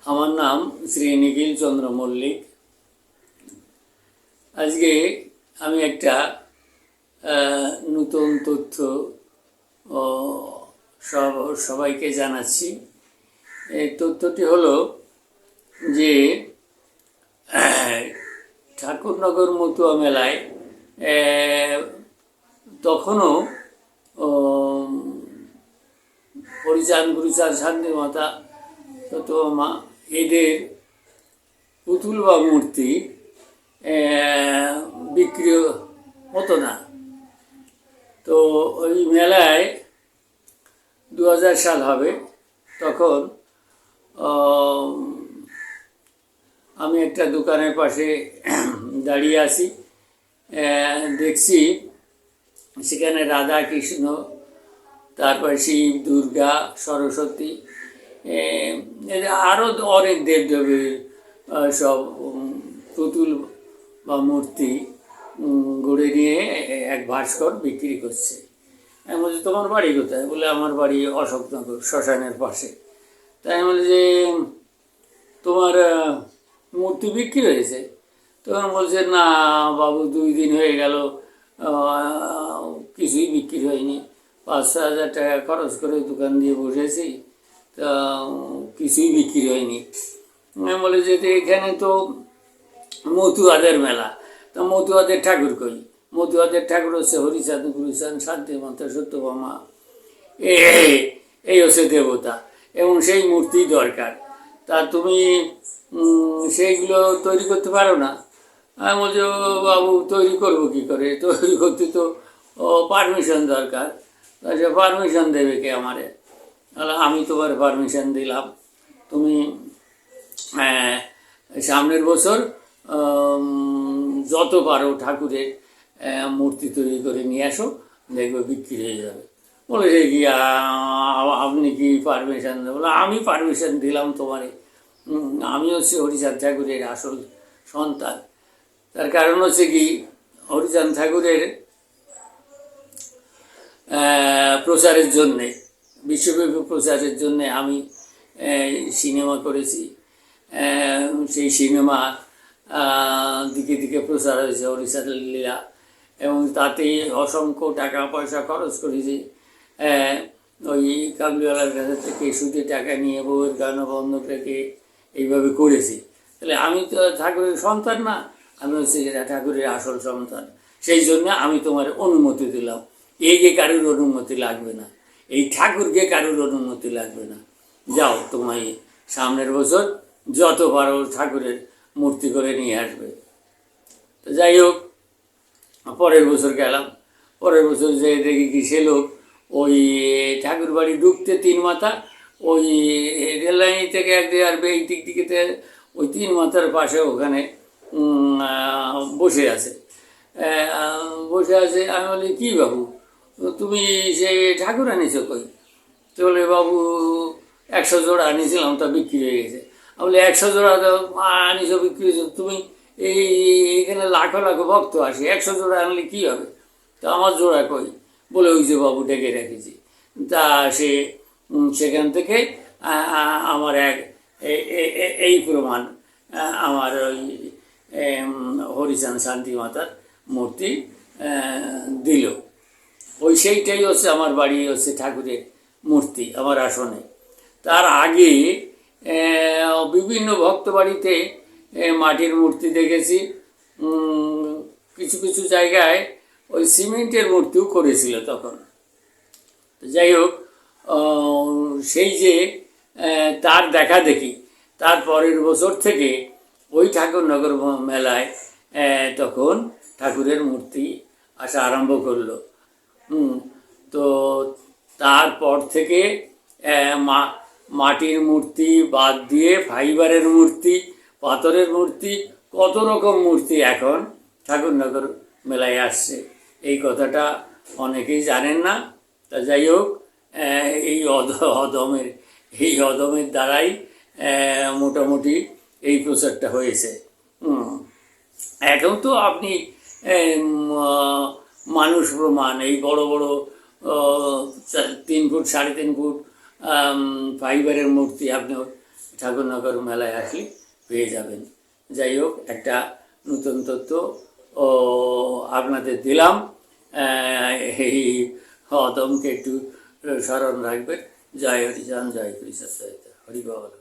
আমার নাম শ্রী নিখিল চন্দ্র মল্লিক। আজকে আমি একটা নতুন তথ্য সবাইকে জানাচ্ছি। এই তথ্যটি হলো যে ঠাকুরনগর মতুয়া মেলায় তখনও হরিচাঁদ গুরুচাঁদ শান্তিমাতা মা এদের পুতুল বা মূর্তি বিক্রি হতো না। তো ওই মেলায় 2000 সাল হবে, তখন আমি একটা দোকানের পাশে দাঁড়িয়ে আছি, দেখছি সেখানে রাধা কৃষ্ণ, তারপর শিব, দুর্গা, সরস্বতী, আরও অনেক দেবদেবীর সব পুতুল বা মূর্তি গড়ে নিয়ে এক ভাস্কর বিক্রি করছে। আমি বলছি, তোমার বাড়ি কোথায়? বলে, আমার বাড়ি অশোকনগর, শ্মশানের পাশে। তাই আমি বলি যে, তোমার মূর্তি বিক্রি হয়েছে? তখন বলছে, না বাবু, 2 দিন হয়ে গেল, কিছুই বিক্রি হয়নি। 5-6 হাজার টাকা খরচ করে দোকান দিয়ে বসেছি, তা কিছুই বিক্রি হয়নি। আমি বলে যে, এখানে তো মতুয়াদের মেলা, তা মতুয়াদের ঠাকুর কই? মতুয়াদের ঠাকুর হচ্ছে হরিচাঁদ গুরুচাঁদ শান্তিমাতা সত্যভামা, এই হচ্ছে দেবতা, এবং সেই মূর্তি দরকার। তা তুমি সেইগুলো তৈরি করতে পারো না? আমি বলছি, বাবু তৈরি করবো কী করে? তৈরি করতে তো পারমিশন দরকার। সে পারমিশন দেবে কে আমারে? তাহলে আমি তোমার পারমিশন দিলাম, তুমি সামনের বছর যত পারো ঠাকুরের মূর্তি তৈরি করে নিয়ে আসো, দেখবে বিক্রি হয়ে যাবে। বলে, যে কি আপনি কি পারমিশন দেবেন? বলে, আমি পারমিশন দিলাম তোমারে, আমি হচ্ছে হরিচাঁদ ঠাকুরের আসল সন্তান। তার কারণ হচ্ছে কি, হরিচাঁদ ঠাকুরের প্রচারের জন্যে, বিশ্বব্যাপী প্রচারের জন্যে আমি সিনেমা করেছি। সেই সিনেমা দিকে দিকে প্রচার হয়েছে হরিচাঁদ লীলা, এবং তাতে অসংখ্য টাকা পয়সা খরচ করেছি। ওই কাবুলিওয়ালার কাছ থেকে সুদে টাকা নিয়ে বউয়ের গানা বন্ধক রেখে এইভাবে করেছি। তাহলে আমি তো ঠাকুরের সন্তান না, আমি হচ্ছে ঠাকুরের আসল সন্তান। সেই জন্য আমি তোমার অনুমতি দিলাম। একে কারুর অনুমতি লাগবে না, এই ঠাকুরকে কারুর অনুমতি লাগবে না। যাও, তোমায় সামনের বছর যত পারো ঠাকুরের মূর্তি করে নিয়ে আসবে। তো যাই হোক, পরের বছর গেলাম। পরের বছর যে দেখি কি, সে লোক ওই ঠাকুর বাড়ি ঢুকতে 3 মাথা, ওই রেললাইন থেকে একদিকে আর এই দিক দিকে ওই 3 মাথার পাশে ওখানে বসে আছে। আমি বলি, কী বাবু, তুমি সে ঠাকুর আনিছো কই? তো বলে, বাবু 100 জোড়া আনিয়েছিলাম, তা বিক্রি হয়ে গেছে। আমি বলি, 100 জোড়া আনিছো, বিক্রি হয়েছে? তুমি এইখানে লাখো লাখো ভক্ত আসে, 100 জোড়া আনলে কী হবে? তা আমার জোড়া কই? বলে, ওই যে বাবু ডেকে রেখেছি। তা সেখান থেকে আমার এই প্রমাণ, আমার ওই হরিচাঁদ শান্তিমাতার মূর্তি দিল। ওই সেইটাই হচ্ছে আমার বাড়ি, হচ্ছে ঠাকুরের মূর্তি আমার আসনে। তার আগে বিভিন্ন ভক্ত বাড়িতে মাটির মূর্তি দেখেছি। কিছু কিছু জায়গায় ওই সিমেন্টের মূর্তিও করেছিল তখন। যাই হোক, সেই যে তার দেখা দেখি, তার পরের বছর থেকে ওই ঠাকুরনগর মেলায় তখন ঠাকুরের মূর্তি আসা আরম্ভ করলো। তো তারপর থেকে মাটির মূর্তি বাদ দিয়ে ফাইবারের মূর্তি, পাথরের মূর্তি, কত রকম মূর্তি এখন ঠাকুরনগর মেলায় আসছে। এই কথাটা অনেকেই জানেন না। তা যাই হোক, এই অদমের দ্বারাই মোটামুটি এই প্রচারটা হয়েছে। এখন তো আপনি মানুষ প্রমাণ, এই বড় বড় 3 ফুট 3.5 ফুট ফাইবারের মূর্তি আপনি ঠাকুরনগর মেলায় আসলে পেয়ে যাবেন। যাই হোক, একটা নতুন তথ্য ও আপনাদের দিলাম। এই অদমকে একটু স্মরণ রাখবেন। জয় হরিচান, জয় কৃষ্ণ হরি বাবা।